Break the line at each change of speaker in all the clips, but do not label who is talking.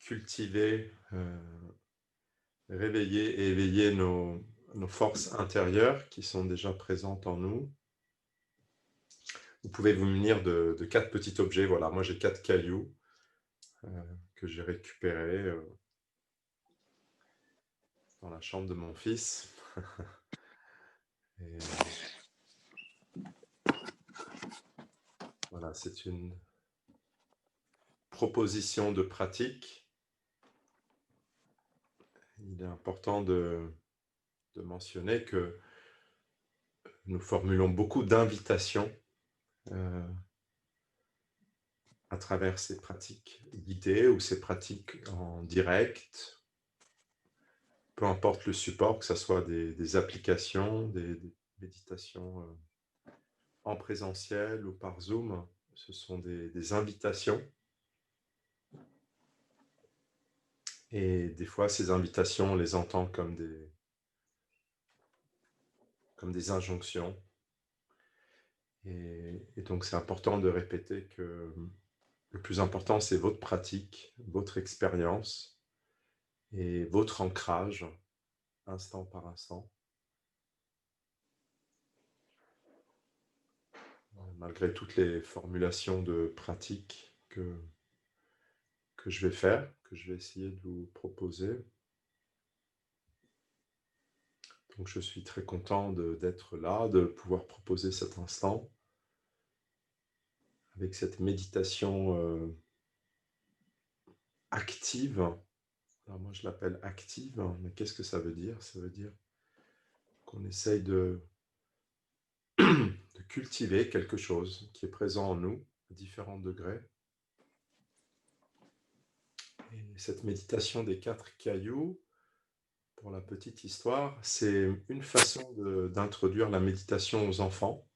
cultiver, réveiller et éveiller nos forces intérieures qui sont déjà présentes en nous. Vous pouvez vous munir de 4 petits objets. Voilà, moi j'ai 4 cailloux euh, que j'ai récupérés dans la chambre de mon fils. Et voilà, c'est une proposition de pratique. Il est important de mentionner que nous formulons beaucoup d'invitations euh, à travers ces pratiques guidées ou ces pratiques en direct, peu importe le support, que ce soit des applications, des méditations en présentiel ou par Zoom, ce sont des invitations. Et des fois, ces invitations, on les entend comme des injonctions. Et donc, c'est important de répéter que le plus important, c'est votre pratique, votre expérience et votre ancrage, instant par instant. Malgré toutes les formulations de pratique que je vais faire, que je vais essayer de vous proposer. Donc je suis très content d'être là, de pouvoir proposer cet instant avec cette méditation active. Alors moi je l'appelle active, mais qu'est-ce que ça veut dire? Ça veut dire qu'on essaye de cultiver quelque chose qui est présent en nous à différents degrés. Et cette méditation des 4 cailloux, pour la petite histoire, c'est une façon d'introduire la méditation aux enfants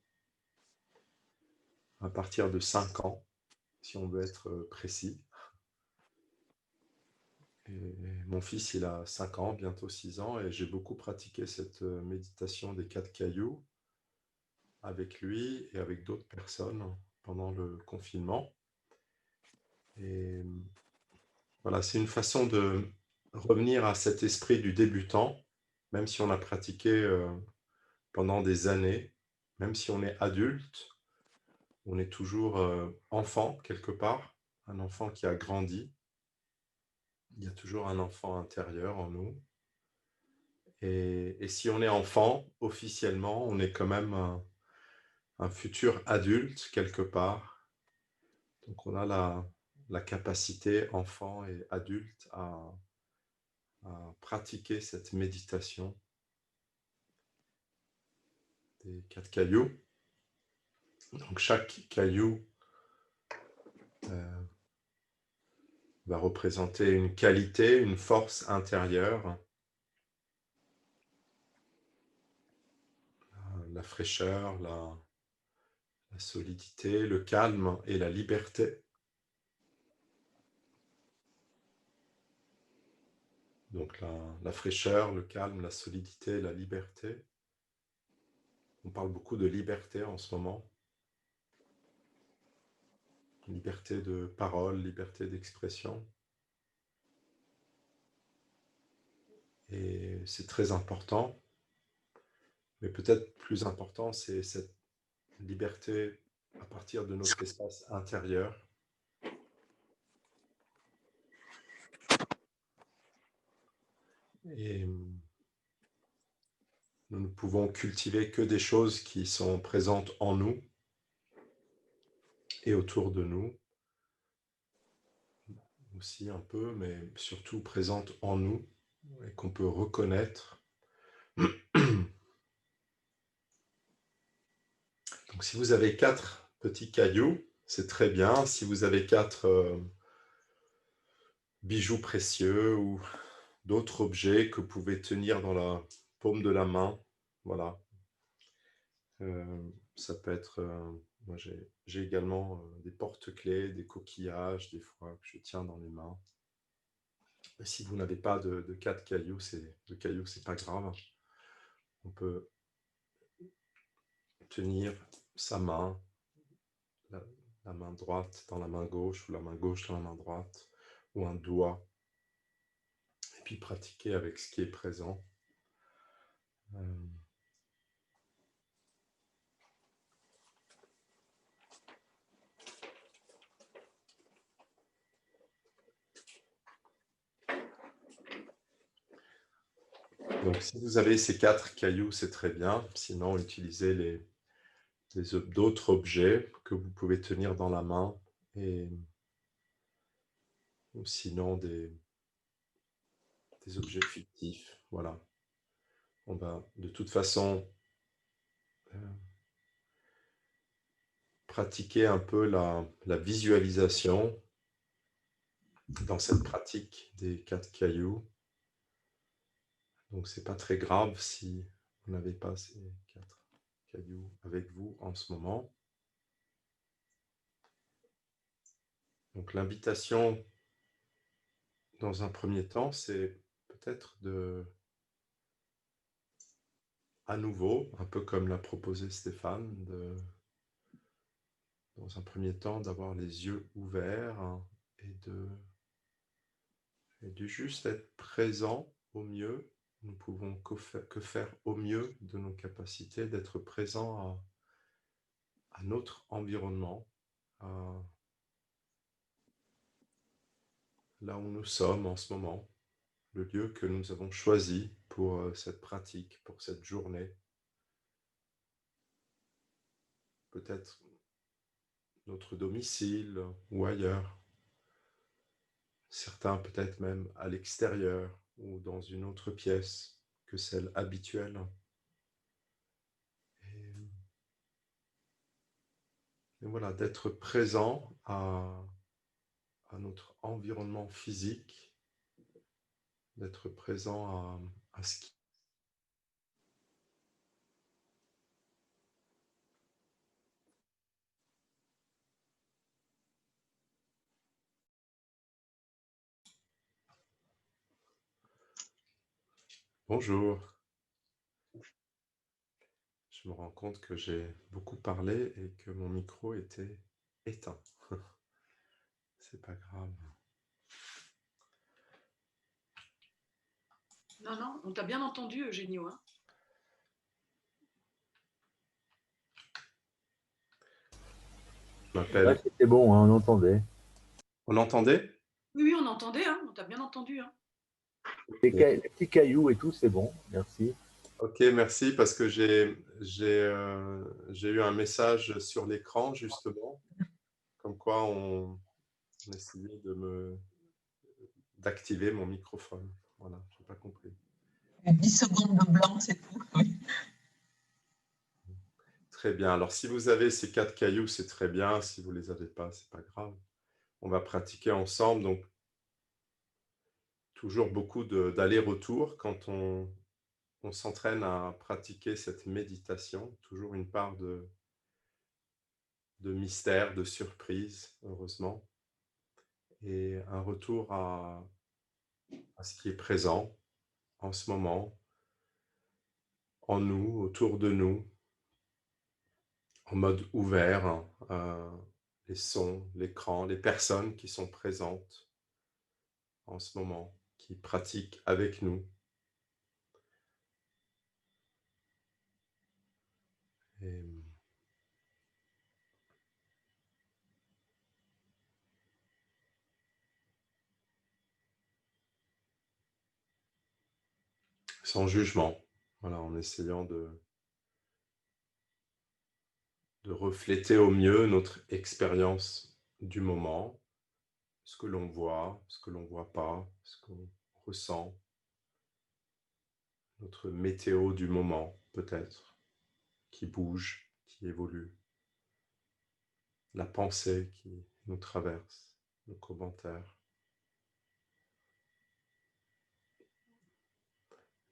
à partir de 5 ans, si on veut être précis. Et mon fils, il a 5 ans, bientôt 6 ans, et j'ai beaucoup pratiqué cette méditation des 4 cailloux avec lui et avec d'autres personnes pendant le confinement. Et voilà, c'est une façon de revenir à cet esprit du débutant, même si on a pratiqué pendant des années, même si on est adulte, on est toujours enfant quelque part, un enfant qui a grandi. Il y a toujours un enfant intérieur en nous. Et si on est enfant, officiellement, on est quand même un futur adulte quelque part. Donc on a la capacité, enfant et adulte, à pratiquer cette méditation des 4 cailloux. Donc chaque caillou euh, va représenter une qualité, une force intérieure, la fraîcheur, la solidité, le calme et la liberté. Donc la fraîcheur, le calme, la solidité, la liberté. On parle beaucoup de liberté en ce moment. Liberté de parole, liberté d'expression. Et c'est très important. Mais peut-être plus important, c'est cette liberté à partir de notre espace intérieur. Et nous ne pouvons cultiver que des choses qui sont présentes en nous et autour de nous aussi un peu, mais surtout présentes en nous et qu'on peut reconnaître. Donc si vous avez 4 petits cailloux, c'est très bien. Si vous avez 4 bijoux précieux ou d'autres objets que vous pouvez tenir dans la paume de la main, voilà. Ça peut être... moi, j'ai également des porte-clés, des coquillages, des fois, que je tiens dans les mains. Et si vous n'avez pas de 4 cailloux, c'est pas grave. On peut tenir sa main, la, la main droite dans la main gauche, ou la main gauche dans la main droite, ou un doigt puis pratiquer avec ce qui est présent. Donc, si vous avez ces 4 cailloux, c'est très bien. Sinon, utilisez d'autres objets que vous pouvez tenir dans la main, ou sinon des objets fictifs. Voilà. On va de toute façon pratiquer un peu la visualisation dans cette pratique des 4 cailloux. Donc, c'est pas très grave si vous n'avez pas ces 4 cailloux avec vous en ce moment. Donc, l'invitation, dans un premier temps, c'est peut-être à nouveau, un peu comme l'a proposé Stéphane, dans un premier temps, d'avoir les yeux ouverts, hein, et de juste être présent au mieux. Nous pouvons que faire au mieux de nos capacités, d'être présent à notre environnement, là où nous sommes en ce moment, le lieu que nous avons choisi pour cette pratique, pour cette journée. Peut-être notre domicile ou ailleurs. Certains peut-être même à l'extérieur ou dans une autre pièce que celle habituelle. Et voilà, d'être présent à notre environnement physique, d'être présent à ce qui... Bonjour. Je me rends compte que j'ai beaucoup parlé et que mon micro était éteint. C'est pas grave.
Non, non, on t'a bien entendu, Eugenio. Hein.
Je m'appelle...
Ouais, c'était bon, hein, on entendait.
On entendait?
Oui, oui, on entendait, hein, on t'a bien entendu. Hein.
Les petits cailloux et tout, c'est bon, merci.
Ok, merci, parce que j'ai eu un message sur l'écran, justement, comme quoi on essayait d'activer mon microphone. Voilà, je n'ai pas compris.
10 secondes de blanc, c'est tout. Oui.
Très bien. Alors, si vous avez ces 4 cailloux, c'est très bien. Si vous ne les avez pas, c'est pas grave. On va pratiquer ensemble. Donc, toujours beaucoup d'aller-retour quand on s'entraîne à pratiquer cette méditation. Toujours une part de mystère, de surprise, heureusement. Et un retour à ce qui est présent en ce moment, en nous, autour de nous, en mode ouvert, les sons, l'écran, les personnes qui sont présentes en ce moment, qui pratiquent avec nous. Et sans jugement, voilà, en essayant de refléter au mieux notre expérience du moment, ce que l'on voit, ce que l'on ne voit pas, ce qu'on ressent, notre météo du moment, peut-être, qui bouge, qui évolue, la pensée qui nous traverse, nos commentaires.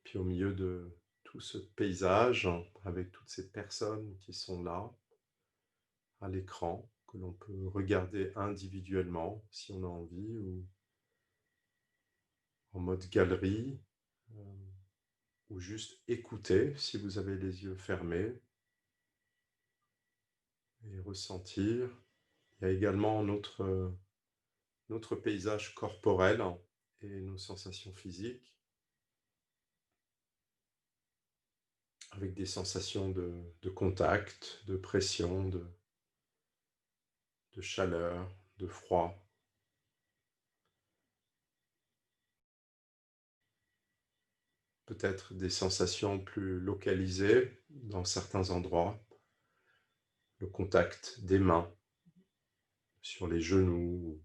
Puis au milieu de tout ce paysage, avec toutes ces personnes qui sont là, à l'écran, que l'on peut regarder individuellement si on a envie, ou en mode galerie, ou juste écouter si vous avez les yeux fermés et ressentir. Il y a également notre paysage corporel et nos sensations physiques, avec des sensations de contact, de pression, de chaleur, de froid. Peut-être des sensations plus localisées dans certains endroits, le contact des mains sur les genoux,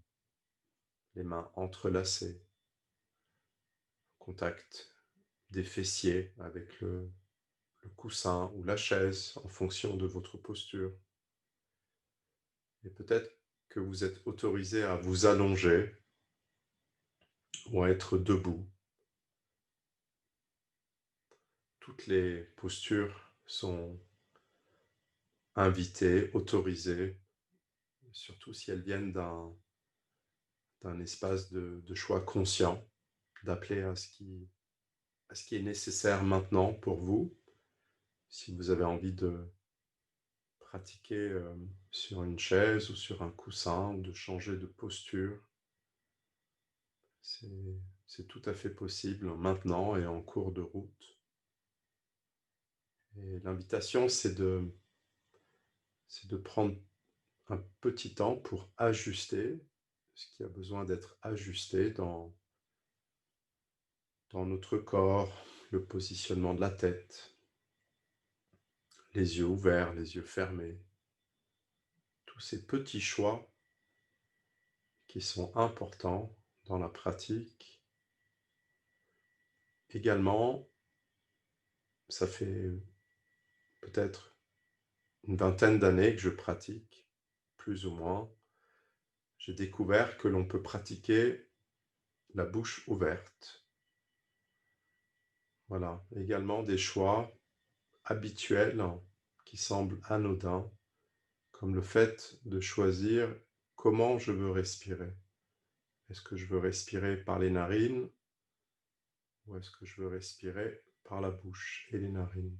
les mains entrelacées, contact des fessiers avec le coussin ou la chaise en fonction de votre posture. Et peut-être que vous êtes autorisé à vous allonger ou à être debout. Toutes les postures sont invitées, autorisées, surtout si elles viennent d'un espace de choix conscient, d'appeler à ce qui est nécessaire maintenant pour vous. Si vous avez envie de pratiquer sur une chaise ou sur un coussin, ou de changer de posture, c'est tout à fait possible maintenant et en cours de route. Et l'invitation, c'est de prendre un petit temps pour ajuster ce qui a besoin d'être ajusté dans notre corps, le positionnement de la tête, les yeux ouverts, les yeux fermés, tous ces petits choix qui sont importants dans la pratique. Également, ça fait peut-être une vingtaine d'années que je pratique, plus ou moins. J'ai découvert que l'on peut pratiquer la bouche ouverte. Voilà, également des choix habituels qui semblent anodins, comme le fait de choisir comment je veux respirer. Est-ce que je veux respirer par les narines ou est-ce que je veux respirer par la bouche et les narines?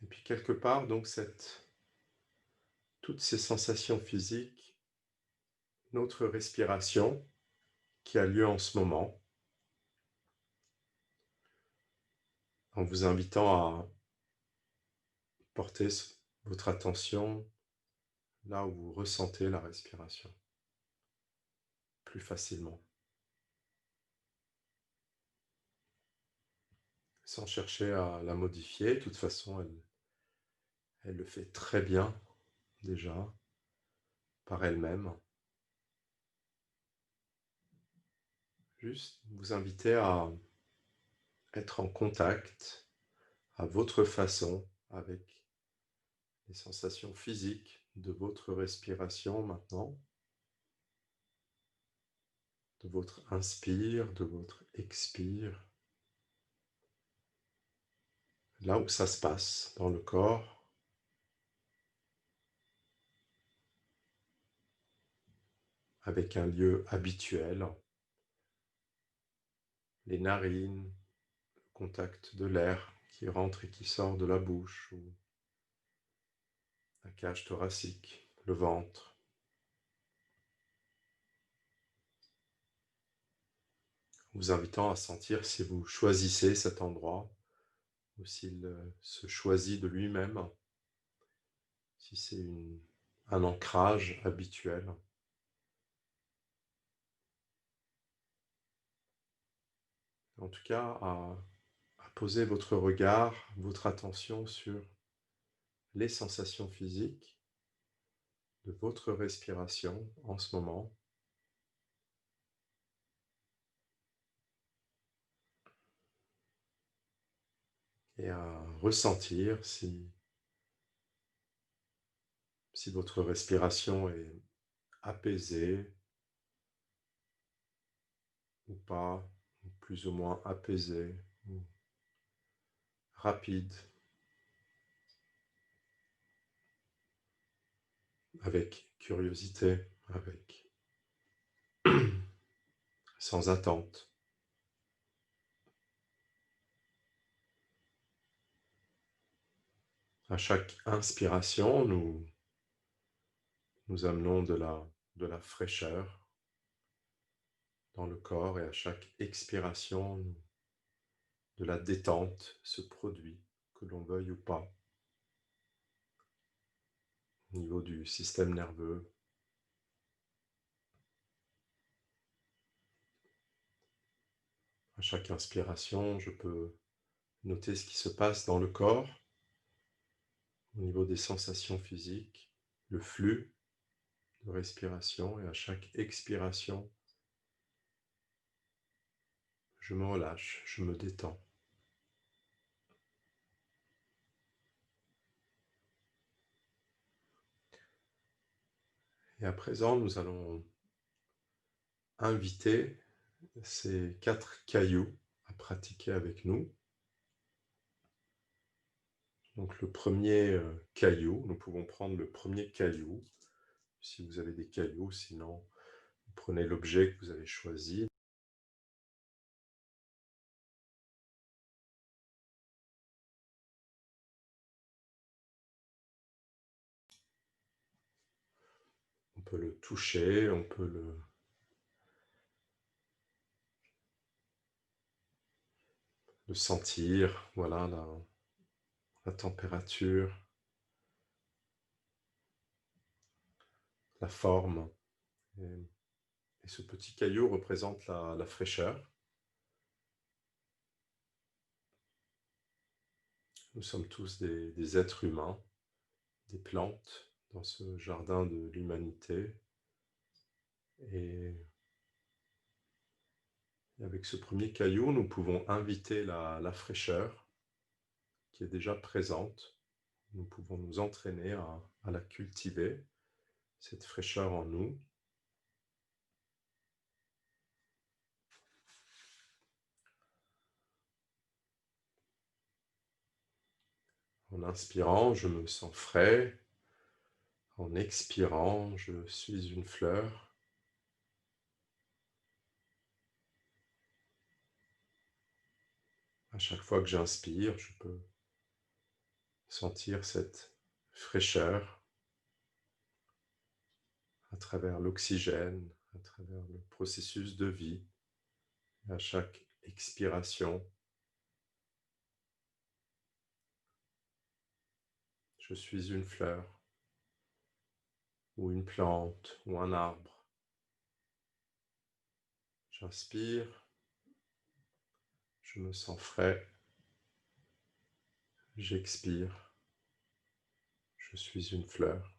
Et puis quelque part, donc toutes ces sensations physiques, notre respiration qui a lieu en ce moment, en vous invitant à porter votre attention là où vous ressentez la respiration plus facilement, sans chercher à la modifier. De toute façon, elle le fait très bien déjà par elle-même. Juste vous inviter à être en contact à votre façon avec les sensations physiques de votre respiration maintenant, de votre inspire, de votre expire, là où ça se passe dans le corps, avec un lieu habituel, les narines, le contact de l'air qui rentre et qui sort de la bouche, ou la cage thoracique, le ventre. Vous invitant à sentir si vous choisissez cet endroit ou s'il se choisit de lui-même, si c'est un ancrage habituel. En tout cas, à poser votre regard, votre attention sur les sensations physiques de votre respiration en ce moment. Et à ressentir si votre respiration est apaisée ou pas, ou plus ou moins apaisée, ou rapide, avec curiosité, sans attente. À chaque inspiration, nous amenons de la fraîcheur dans le corps et à chaque expiration, de la détente se produit, que l'on veuille ou pas, au niveau du système nerveux. À chaque inspiration, je peux noter ce qui se passe dans le corps, au niveau des sensations physiques, le flux de respiration, et à chaque expiration, je me relâche, je me détends. Et à présent, nous allons inviter ces 4 cailloux à pratiquer avec nous. Donc le premier caillou, nous pouvons prendre le premier caillou, si vous avez des cailloux, sinon vous prenez l'objet que vous avez choisi. On peut le toucher, on peut le sentir, voilà la température, la forme. Et ce petit caillou représente la fraîcheur. Nous sommes tous des êtres humains, des plantes dans ce jardin de l'humanité. Et avec ce premier caillou, nous pouvons inviter la fraîcheur qui est déjà présente. Nous pouvons nous entraîner à la cultiver, cette fraîcheur en nous. En inspirant, je me sens frais. En expirant, je suis une fleur. À chaque fois que j'inspire, je peux sentir cette fraîcheur à travers l'oxygène, à travers le processus de vie. Et à chaque expiration, je suis une fleur, ou une plante, ou un arbre. J'inspire, je me sens frais. J'expire, je suis une fleur.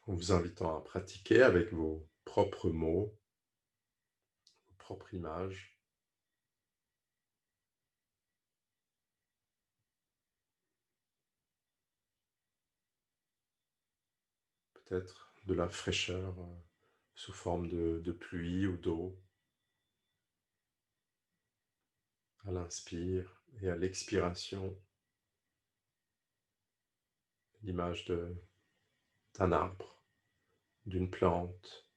En vous invitant à pratiquer avec vos propres mots, vos propres images. Peut-être de la fraîcheur sous forme de pluie ou d'eau. À l'inspire et à l'expiration, l'image d'un arbre, d'une plante.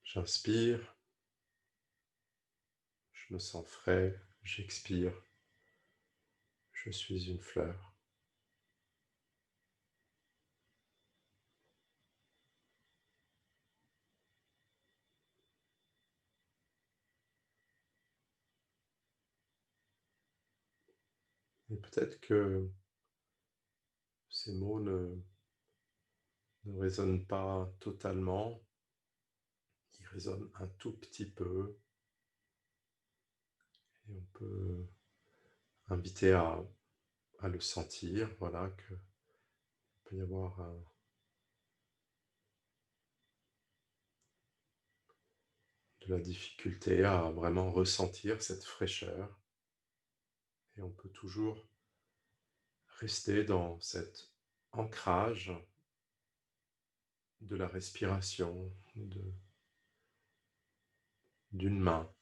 J'inspire, je me sens frais, j'expire, je suis une fleur. Et peut-être que ces mots ne résonnent pas totalement, ils résonnent un tout petit peu, et on peut inviter à le sentir, voilà, qu'il peut y avoir de la difficulté à vraiment ressentir cette fraîcheur, et on peut toujours rester dans cet ancrage de la respiration, d'une main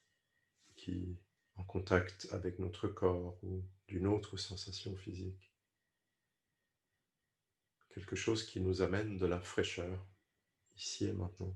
qui en contact avec notre corps ou d'une autre sensation physique. Quelque chose qui nous amène de la fraîcheur, ici et maintenant.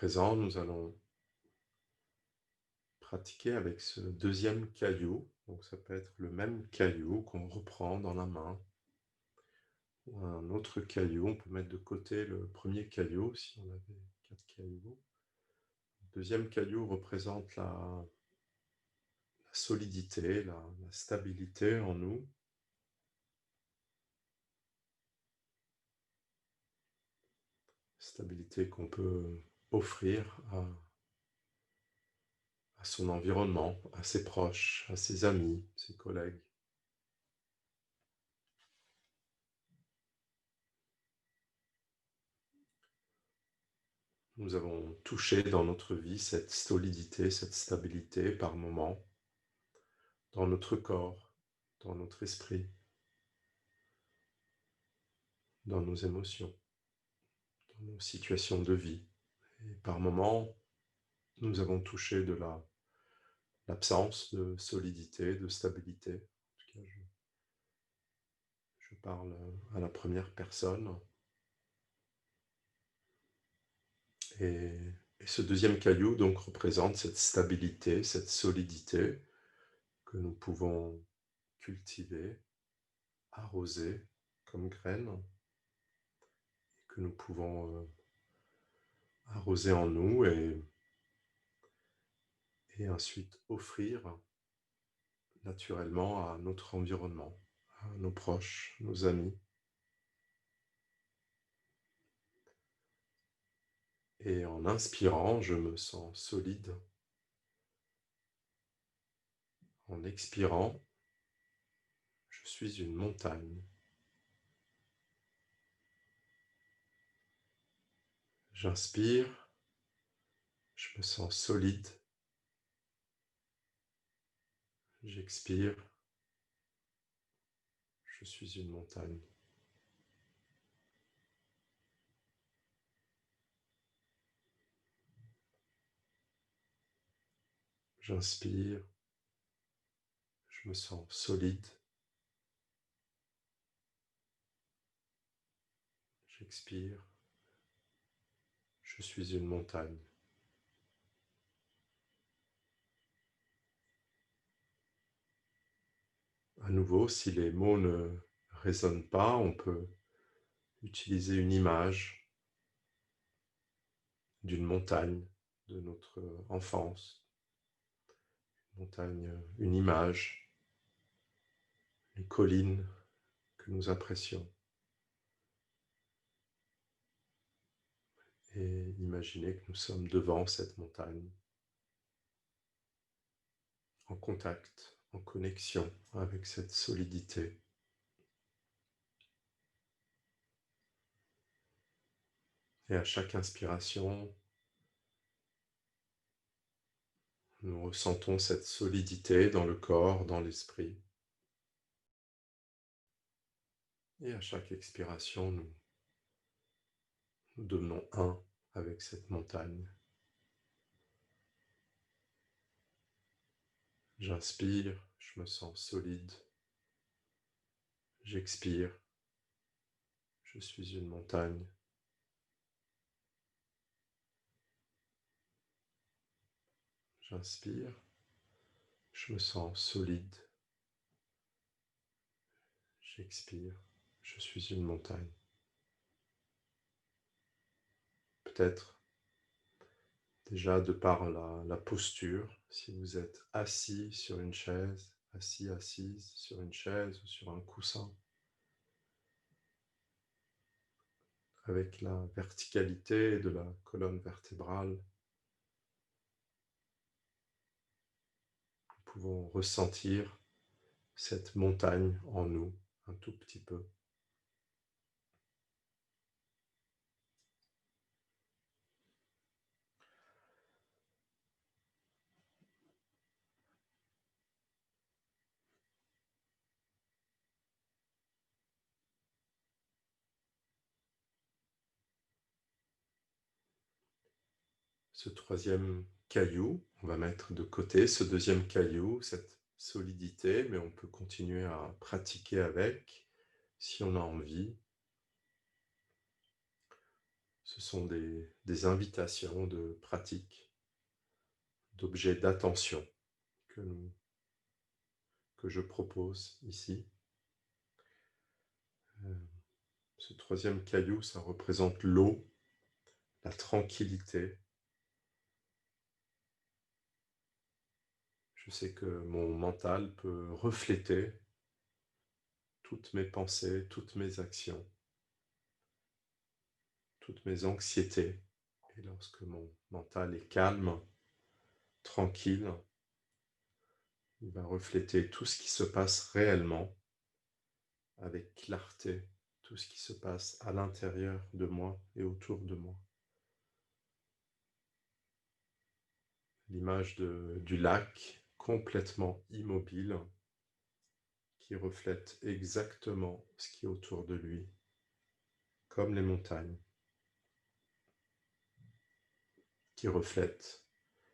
présent, nous allons pratiquer avec ce deuxième caillou. Donc ça peut être le même caillou qu'on reprend dans la main ou un autre caillou. On peut mettre de côté le premier caillou si on avait 4 cailloux. Le deuxième caillou représente la solidité, la stabilité en nous. Stabilité qu'on peut offrir à son environnement, à ses proches, à ses amis, ses collègues. Nous avons touché dans notre vie cette solidité, cette stabilité par moments, dans notre corps, dans notre esprit, dans nos émotions, dans nos situations de vie. Et par moments, nous avons touché de l'absence de solidité, de stabilité. En tout cas, je parle à la première personne. Et ce deuxième caillou donc représente cette stabilité, cette solidité que nous pouvons cultiver, arroser comme graines, et que nous pouvons arroser en nous et ensuite offrir naturellement à notre environnement, à nos proches, nos amis. Et en inspirant, je me sens solide. En expirant, je suis une montagne. J'inspire, je me sens solide. J'expire, je suis une montagne. J'inspire, je me sens solide. J'expire, je suis une montagne. À nouveau, si les mots ne résonnent pas, on peut utiliser une image d'une montagne de notre enfance. Montagne, une image, une colline que nous apprécions. Et imaginez que nous sommes devant cette montagne, en contact, en connexion avec cette solidité. Et à chaque inspiration, nous ressentons cette solidité dans le corps, dans l'esprit. Et à chaque expiration, nous devenons un avec cette montagne. J'inspire, je me sens solide. J'expire, je suis une montagne. J'inspire, je me sens solide. J'expire, je suis une montagne. Peut-être déjà de par la posture, si vous êtes assis sur une chaise, assise sur une chaise ou sur un coussin, avec la verticalité de la colonne vertébrale, nous pouvons ressentir cette montagne en nous un tout petit peu. Ce troisième caillou, on va mettre de côté ce deuxième caillou, cette solidité, mais on peut continuer à pratiquer avec si on a envie. Ce sont des invitations de pratique, d'objets d'attention que, que je propose ici. Ce troisième caillou, ça représente l'eau, la tranquillité. Je sais que mon mental peut refléter toutes mes pensées, toutes mes actions, toutes mes anxiétés. Et lorsque mon mental est calme, tranquille, il va refléter tout ce qui se passe réellement avec clarté, tout ce qui se passe à l'intérieur de moi et autour de moi. L'image du lac complètement immobile qui reflète exactement ce qui est autour de lui, comme les montagnes, qui reflètent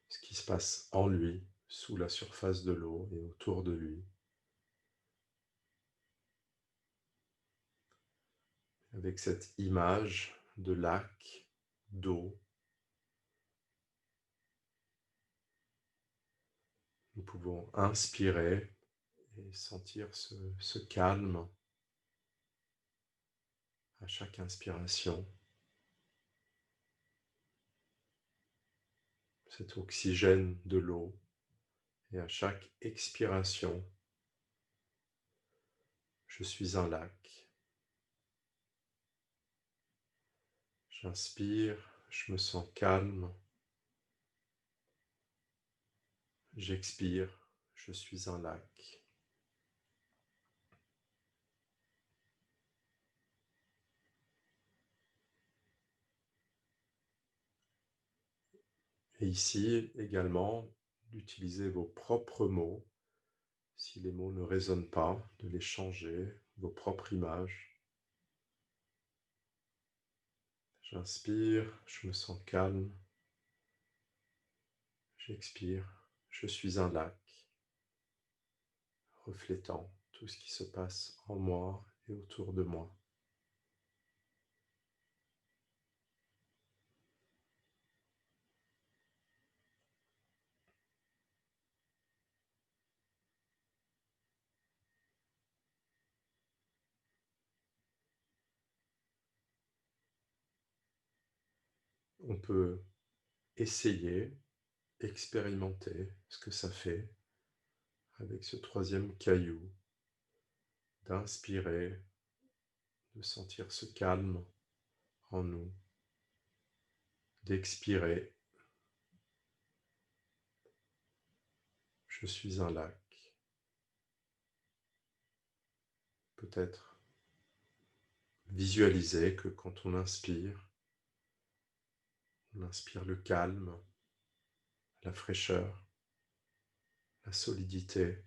ce qui se passe en lui, sous la surface de l'eau et autour de lui. Avec cette image de lac, d'eau, nous pouvons inspirer et sentir ce calme à chaque inspiration, cet oxygène de l'eau, et à chaque expiration, je suis un lac. J'inspire, je me sens calme. J'expire, je suis un lac. Et ici également, d'utiliser vos propres mots. Si les mots ne résonnent pas, de les changer, vos propres images. J'inspire, je me sens calme. J'expire, je suis un lac, reflétant tout ce qui se passe en moi et autour de moi. On peut essayer, expérimenter ce que ça fait avec ce troisième caillou, d'inspirer, de sentir ce calme en nous, d'expirer. Je suis un lac. Peut-être visualiser que quand on inspire le calme, la fraîcheur, la solidité.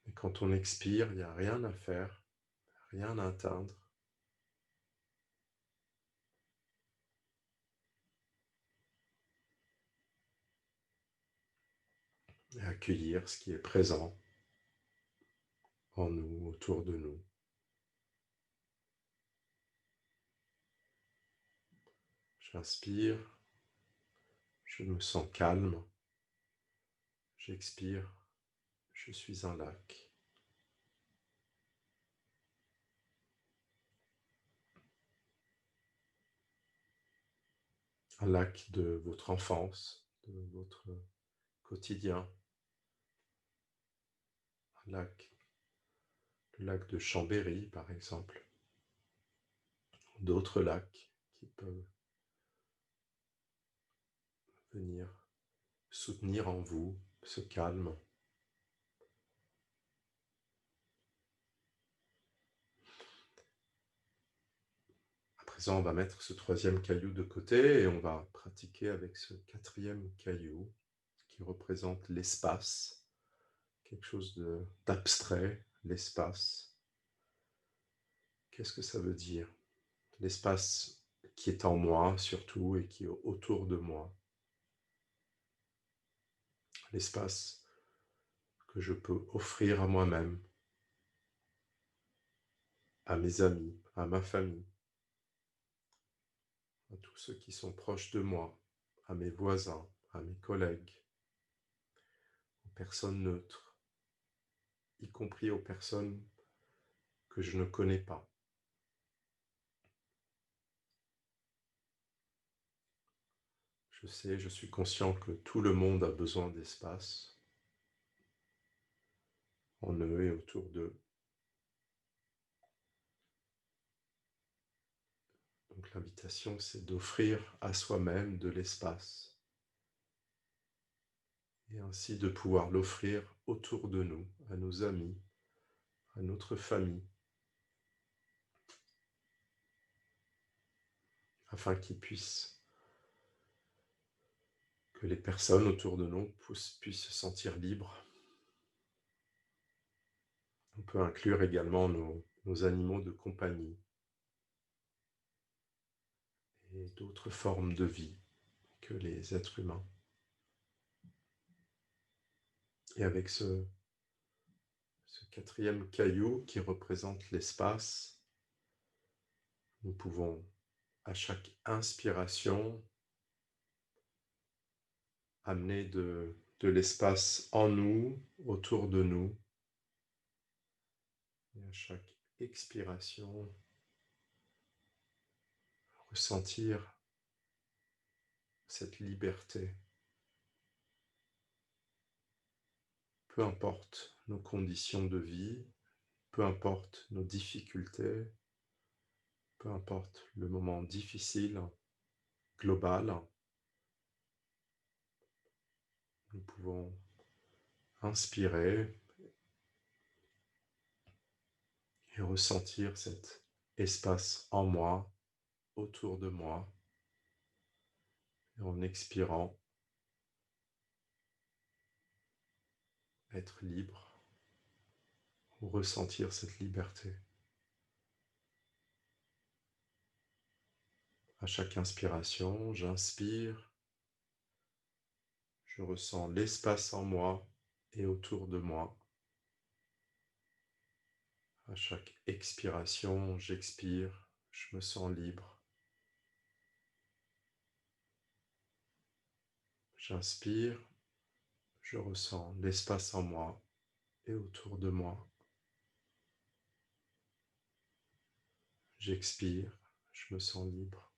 Et quand on expire, il n'y a rien à faire, rien à atteindre. Et accueillir ce qui est présent en nous, autour de nous. J'inspire, je me sens calme. J'expire, je suis un lac. Un lac de votre enfance, de votre quotidien. Un lac, le lac de Chambéry par exemple. D'autres lacs qui peuvent venir soutenir en vous ce calme. À présent, on va mettre ce troisième caillou de côté et on va pratiquer avec ce quatrième caillou qui représente l'espace, quelque chose d'abstrait, l'espace. Qu'est-ce que ça veut dire? L'espace qui est en moi surtout et qui est autour de moi. L'espace que je peux offrir à moi-même, à mes amis, à ma famille, à tous ceux qui sont proches de moi, à mes voisins, à mes collègues, aux personnes neutres, y compris aux personnes que je ne connais pas. Je suis conscient que tout le monde a besoin d'espace en eux et autour d'eux. Donc l'invitation, c'est d'offrir à soi-même de l'espace et ainsi de pouvoir l'offrir autour de nous, à nos amis, à notre famille, afin que les personnes autour de nous puissent se sentir libres. On peut inclure également nos animaux de compagnie et d'autres formes de vie que les êtres humains. Et avec ce quatrième caillou qui représente l'espace, nous pouvons, à chaque inspiration, amener de l'espace en nous, autour de nous, et à chaque expiration, ressentir cette liberté. Peu importe nos conditions de vie, peu importe nos difficultés, peu importe le moment difficile, global, nous pouvons inspirer et ressentir cet espace en moi, autour de moi, et en expirant, être libre ou ressentir cette liberté. À chaque inspiration, j'inspire, je ressens l'espace en moi et autour de moi. À chaque expiration, j'expire, je me sens libre. J'inspire, je ressens l'espace en moi et autour de moi. J'expire, je me sens libre.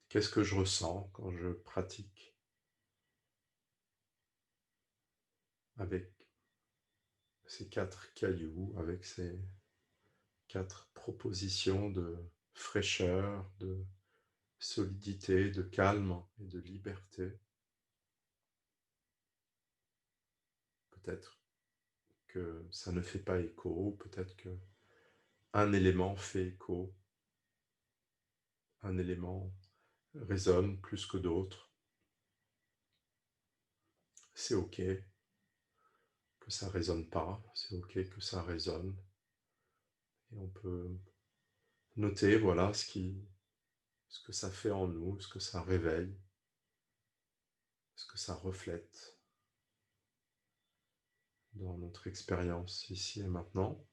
Qu'est-ce que je ressens quand je pratique avec ces 4 cailloux, avec ces 4 propositions de fraîcheur, de solidité, de calme et de liberté? Peut-être que ça ne fait pas écho, peut-être que un élément fait écho, un élément résonne plus que d'autres. C'est OK que ça résonne pas, c'est OK que ça résonne. Et on peut noter, voilà, ce que ça fait en nous, ce que ça réveille, ce que ça reflète dans notre expérience ici et maintenant,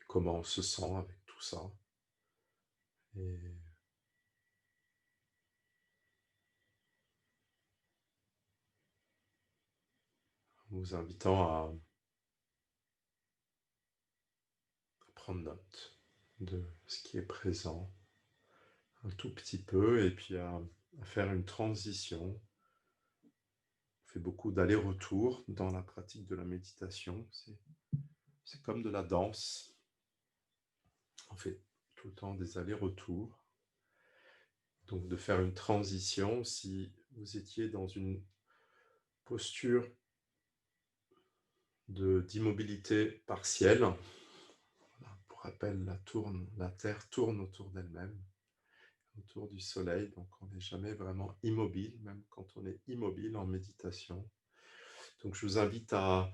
comment on se sent avec tout ça. Et en vous invitant à prendre note de ce qui est présent un tout petit peu et puis à faire une transition. On fait beaucoup d'allers-retours dans la pratique de la méditation. C'est comme de la danse. On fait tout le temps des allers-retours. Donc de faire une transition, si vous étiez dans une posture d'immobilité partielle, voilà, pour rappel, la Terre tourne autour d'elle-même, autour du Soleil, donc on n'est jamais vraiment immobile, même quand on est immobile en méditation. Donc je vous invite à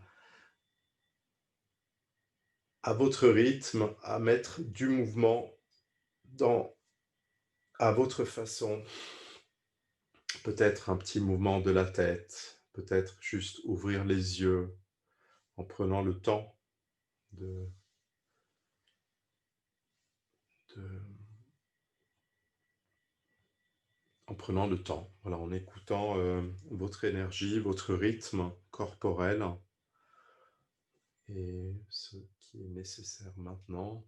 votre rythme, à mettre du mouvement dans à votre façon. Peut-être un petit mouvement de la tête, peut-être juste ouvrir les yeux en prenant le temps de de en prenant le temps, voilà, en écoutant, votre énergie, votre rythme corporel et ce qui est nécessaire maintenant.